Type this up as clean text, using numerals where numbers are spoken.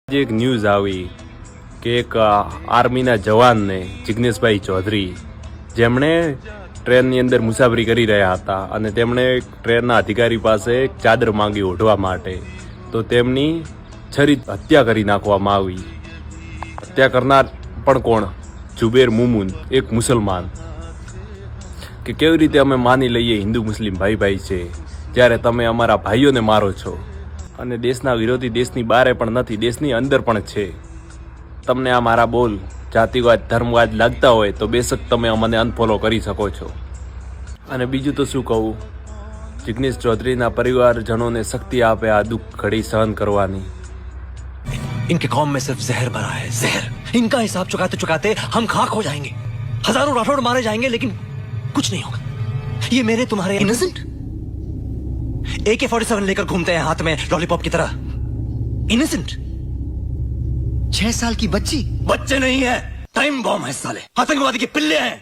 જે એક ન્યૂઝ આવી કે એક આર્મીના જવાનને જિગ્નેશભાઈ ચૌધરી જેમણે ટ્રેનની અંદર મુસાફરી કરી રહ્યા હતા અને તેમણે ટ્રેનના અધિકારી પાસે એક ચાદર માંગી ઓઢવા માટે, તો તેમની છરી હત્યા કરી નાખવામાં આવી. હત્યા કરનાર પણ કોણ? જુબેર મુમુન, એક મુસલમાન. કે કેવી રીતે અમે માની લઈએ હિન્દુ મુસ્લિમ ભાઈ ભાઈ છે, જ્યારે તમે અમારા ભાઈઓને મારો છો અને દેશના વિરોધી દેશની બહાર પણ નથી, દેશની અંદર પણ છે. તમને આ મારા બોલ જાતિવાદ ધર્મવાદ લાગતા હોય તો બેશક તમે અમને અનફોલો કરી શકો છો. અને બીજું તો શું કહું, જિગ્નેશ ચૌધરીના પરિવારજનોને શક્તિ આપે આ દુઃખ ઘડી સહન કરવાની. इनके कौम में सिर्फ जहर भरा है, जहर. इनका हिसाब चुकाते चुकाते हम खाक हो जाएंगे. हजारों राठौड़ मारे जाएंगे लेकिन कुछ नहीं होगा. ये मेरे तुम्हारे इनोसेंट AK-47 लेकर घूमते हैं हाथ में लॉलीपॉप की तरह. इनोसेंट 6 साल की बच्ची. बच्चे नहीं है, टाइम बॉम्ब है साले, आतंकवादी के पिल्ले हैं.